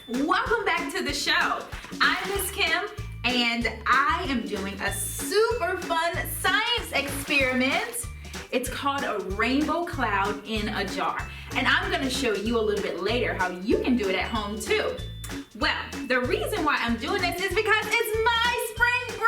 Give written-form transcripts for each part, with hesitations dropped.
Welcome back to the show. I'm Miss Kim and I am doing a super fun science experiment. It's called a rainbow cloud in a jar. And I'm gonna show you a little bit later how you can do it at home too. Well, the reason why I'm doing this is because it's my spring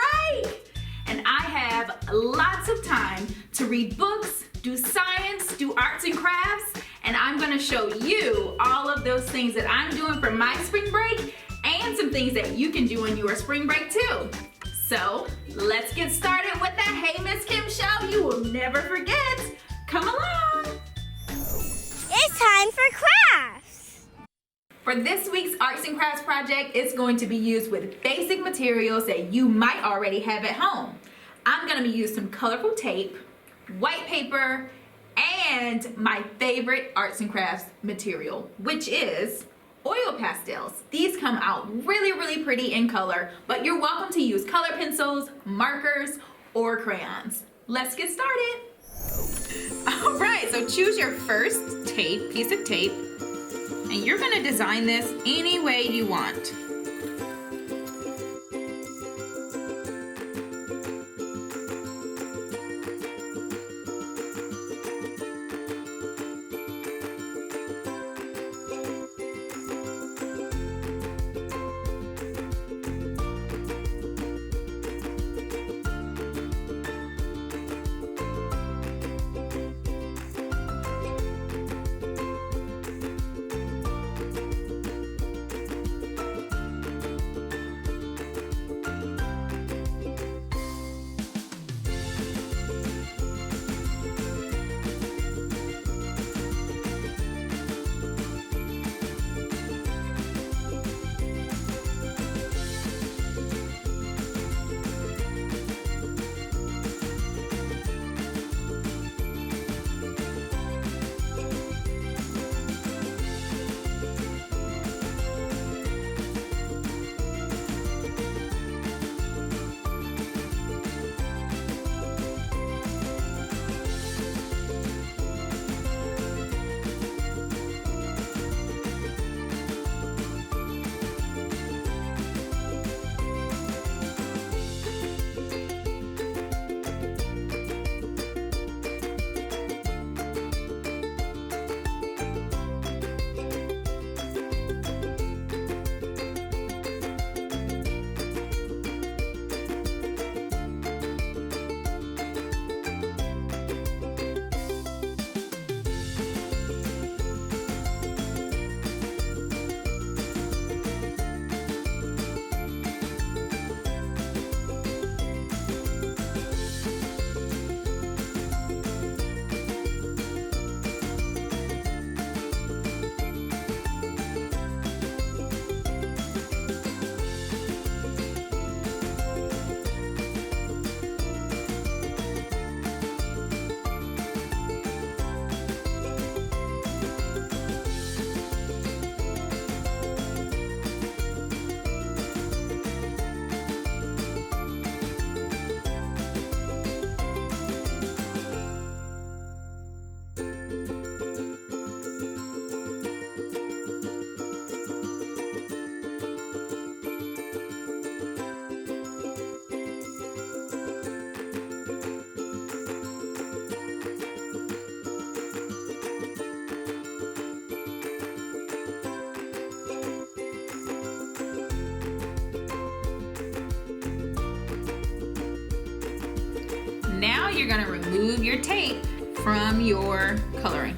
break. And I have lots of time to read books, do science, do arts and crafts, and I'm gonna show you all of those things that I'm doing for my spring break and some things that you can do on your spring break too. So let's get started with that Hey Miss Kim show you will never forget. Come along. It's time for crafts. For this week's arts and crafts project, it's going to be used with basic materials that you might already have at home. I'm gonna be using some colorful tape, white paper, and my favorite arts and crafts material, which is oil pastels. These come out really pretty in color, but you're welcome to use color pencils, markers, or crayons. Let's get started. All right, so choose your first piece of tape, and you're gonna design this any way you want. Now you're gonna remove your tape from your coloring.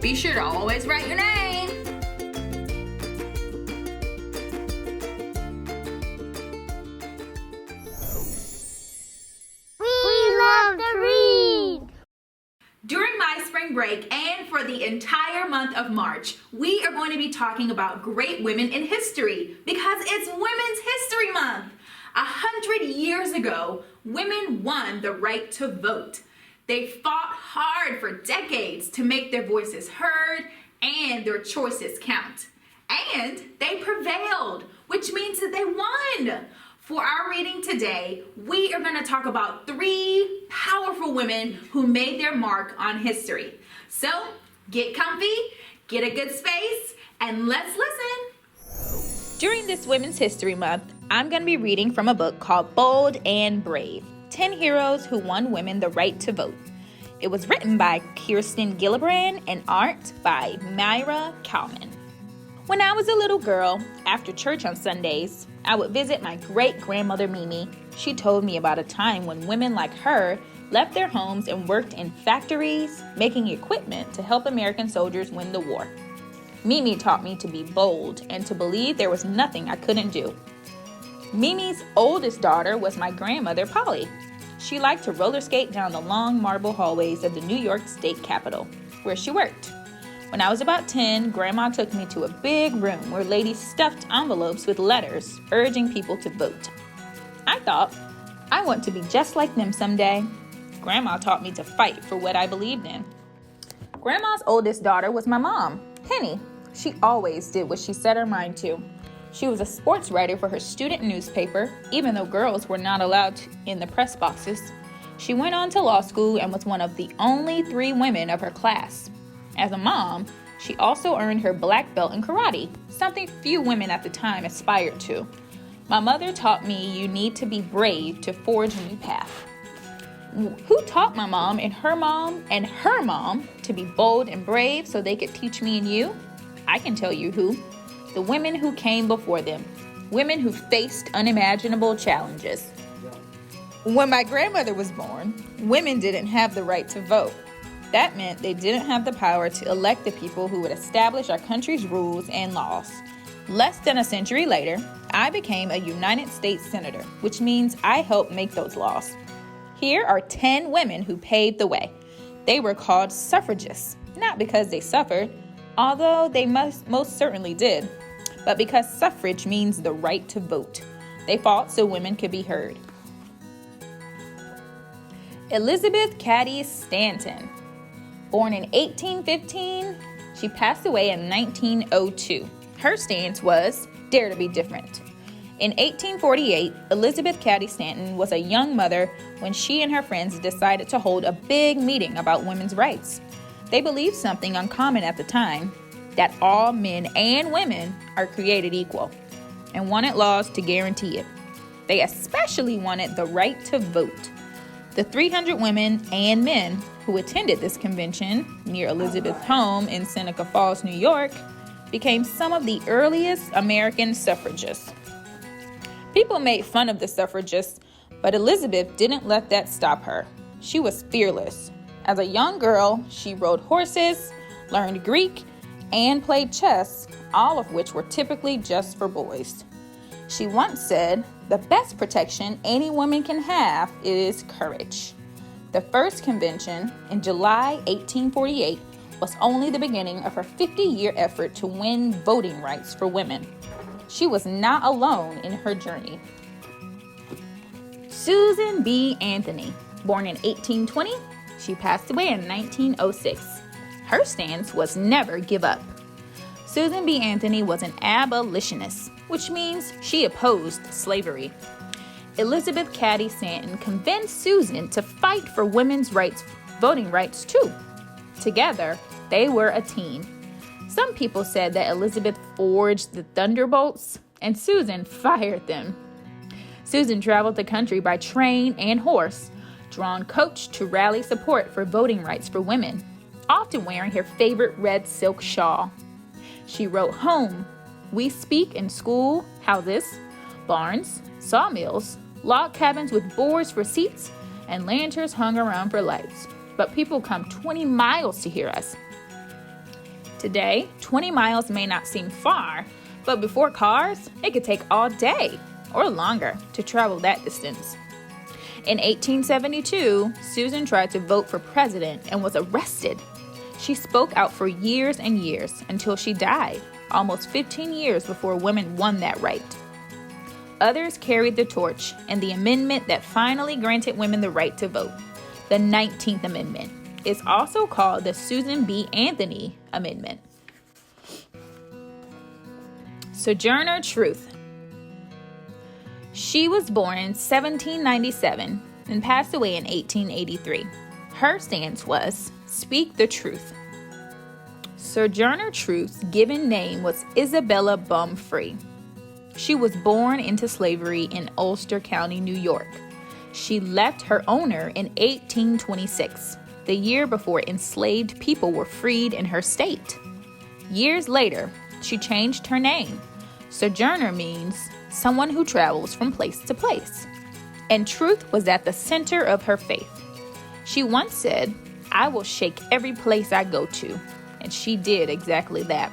Be sure to always write your name. We love to read. During my spring break and for the entire month of March, we are going to be talking about great women in history because it's Women's History Month. 100 years ago, women won the right to vote. They fought hard for decades to make their voices heard and their choices count. And they prevailed, which means that they won. For our reading today, we are going to talk about 3 powerful women who made their mark on history. So, get comfy, get a good space, and let's listen. During this Women's History Month, I'm going to be reading from a book called Bold and Brave, 10 Heroes Who Won Women the Right to Vote. It was written by Kirsten Gillibrand and art by Myra Kalman. When I was a little girl, after church on Sundays, I would visit my great-grandmother Mimi. She told me about a time when women like her left their homes and worked in factories, making equipment to help American soldiers win the war. Mimi taught me to be bold and to believe there was nothing I couldn't do. Mimi's oldest daughter was my grandmother, Polly. She liked to roller skate down the long marble hallways of the New York State Capitol, where she worked. When I was about 10, Grandma took me to a big room where ladies stuffed envelopes with letters urging people to vote. I thought, I want to be just like them someday. Grandma taught me to fight for what I believed in. Grandma's oldest daughter was my mom, Penny. She always did what she set her mind to. She was a sports writer for her student newspaper, even though girls were not allowed in the press boxes. She went on to law school and was one of the only 3 women of her class. As a mom, she also earned her black belt in karate, something few women at the time aspired to. My mother taught me you need to be brave to forge a new path. Who taught my mom and her mom to be bold and brave so they could teach me and you? I can tell you who. The women who came before them. Women who faced unimaginable challenges. When my grandmother was born, women didn't have the right to vote. That meant they didn't have the power to elect the people who would establish our country's rules and laws. Less than a century later, I became a United States Senator, which means I helped make those laws. Here are 10 women who paved the way. They were called suffragists, not because they suffered, although they most certainly did, but because suffrage means the right to vote. They fought so women could be heard. Elizabeth Cady Stanton. Born in 1815, she passed away in 1902. Her stance was, dare to be different. In 1848, Elizabeth Cady Stanton was a young mother when she and her friends decided to hold a big meeting about women's rights. They believed something uncommon at the time, that all men and women are created equal, and wanted laws to guarantee it. They especially wanted the right to vote. The 300 women and men who attended this convention near Elizabeth's home in Seneca Falls, New York, became some of the earliest American suffragists. People made fun of the suffragists, but Elizabeth didn't let that stop her. She was fearless. As a young girl, she rode horses, learned Greek, and played chess, all of which were typically just for boys. She once said, "The best protection any woman can have is courage." The first convention in July 1848 was only the beginning of her 50-year effort to win voting rights for women. She was not alone in her journey. Susan B. Anthony, born in 1820, she passed away in 1906. Her stance was never give up. Susan B. Anthony was an abolitionist, which means she opposed slavery. Elizabeth Cady Stanton convinced Susan to fight for women's rights, voting rights too. Together, they were a team. Some people said that Elizabeth forged the thunderbolts and Susan fired them. Susan traveled the country by train and horse, drawn coach to rally support for voting rights for women, often wearing her favorite red silk shawl. She wrote home. We speak in school houses, barns, sawmills, log cabins with boards for seats, and lanterns hung around for lights. But people come 20 miles to hear us. Today, 20 miles may not seem far, but before cars, it could take all day or longer to travel that distance. In 1872, Susan tried to vote for president and was arrested. She spoke out for years and years until she died, almost 15 years before women won that right. Others carried the torch and the amendment that finally granted women the right to vote, the 19th Amendment, is also called the Susan B. Anthony Amendment. Sojourner Truth. She was born in 1797 and passed away in 1883. Her stance was, "Speak the truth." Sojourner Truth's given name was Isabella Baumfree. She was born into slavery in Ulster County, New York. She left her owner in 1826, the year before enslaved people were freed in her state. Years later, she changed her name. Sojourner means someone who travels from place to place. And truth was at the center of her faith. She once said, "I will shake every place I go to." And she did exactly that.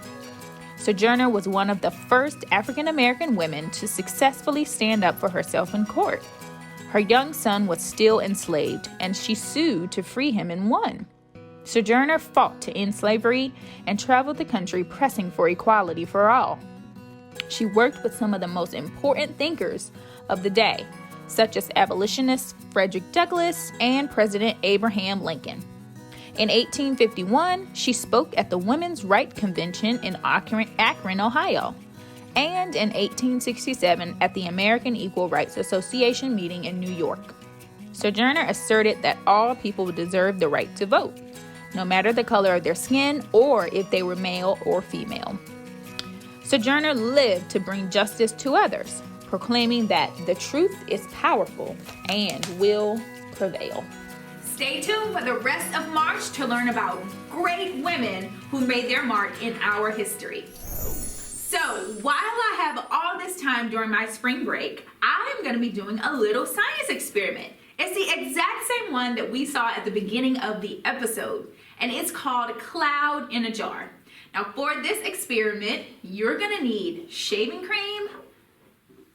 Sojourner was one of the first African American women to successfully stand up for herself in court. Her young son was still enslaved, and she sued to free him and won. Sojourner fought to end slavery and traveled the country pressing for equality for all. She worked with some of the most important thinkers of the day, such as abolitionists Frederick Douglass and President Abraham Lincoln. In 1851, she spoke at the Women's Right Convention in Akron, Ohio. And in 1867 at the American Equal Rights Association meeting in New York. Sojourner asserted that all people deserve the right to vote, no matter the color of their skin or if they were male or female. Sojourner lived to bring justice to others, proclaiming that the truth is powerful and will prevail. Stay tuned for the rest of March to learn about great women who made their mark in our history. So, while I have all this time during my spring break, I'm going to be doing a little science experiment. It's the exact same one that we saw at the beginning of the episode, and it's called Cloud in a Jar. Now, for this experiment, you're going to need shaving cream,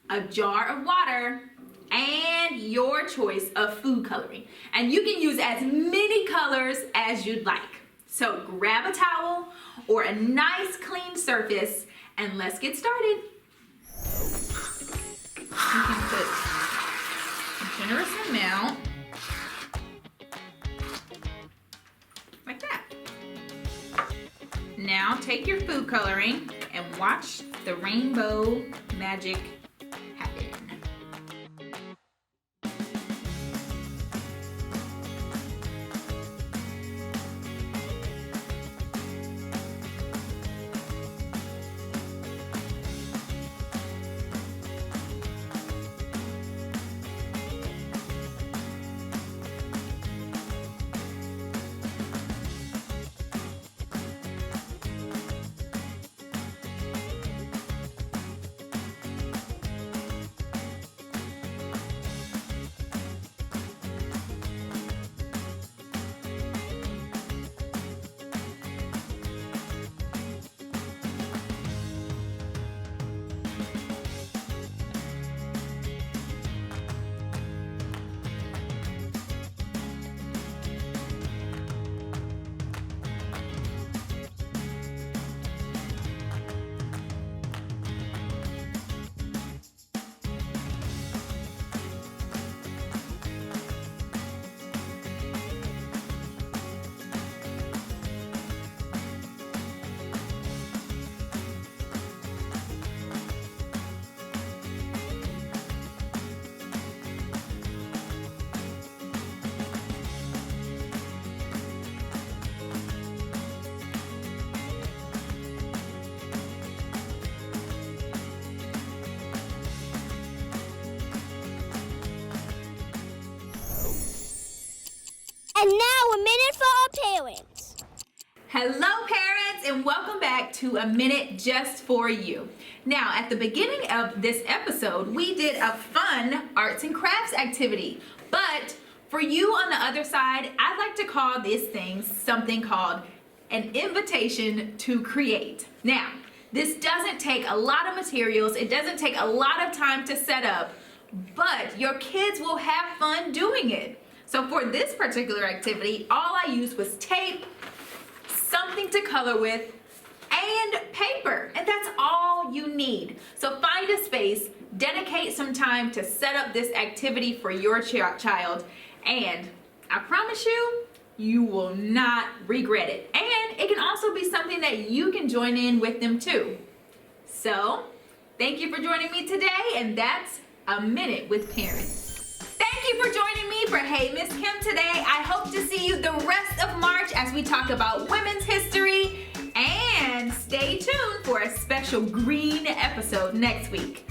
a jar of water, and your choice of food coloring. And you can use as many colors as you'd like. So, grab a towel or a nice clean surface, and let's get started. You can put a generous amount, like that. Now take your food coloring and watch the rainbow magic happen. And now a minute for our parents. Hello parents, and welcome back to A Minute Just For You. Now, at the beginning of this episode, we did a fun arts and crafts activity. But for you on the other side, I'd like to call this thing something called an invitation to create. Now, this doesn't take a lot of materials, it doesn't take a lot of time to set up, but your kids will have fun doing it. So for this particular activity, all I used was tape, something to color with, and paper, and that's all you need. So find a space, dedicate some time to set up this activity for your child, and I promise you, you will not regret it. And it can also be something that you can join in with them too. So, thank you for joining me today, and that's A Minute with Parents. Thank you for joining me for Hey Miss Kim today. I hope to see you the rest of March as we talk about women's history, and stay tuned for a special green episode next week.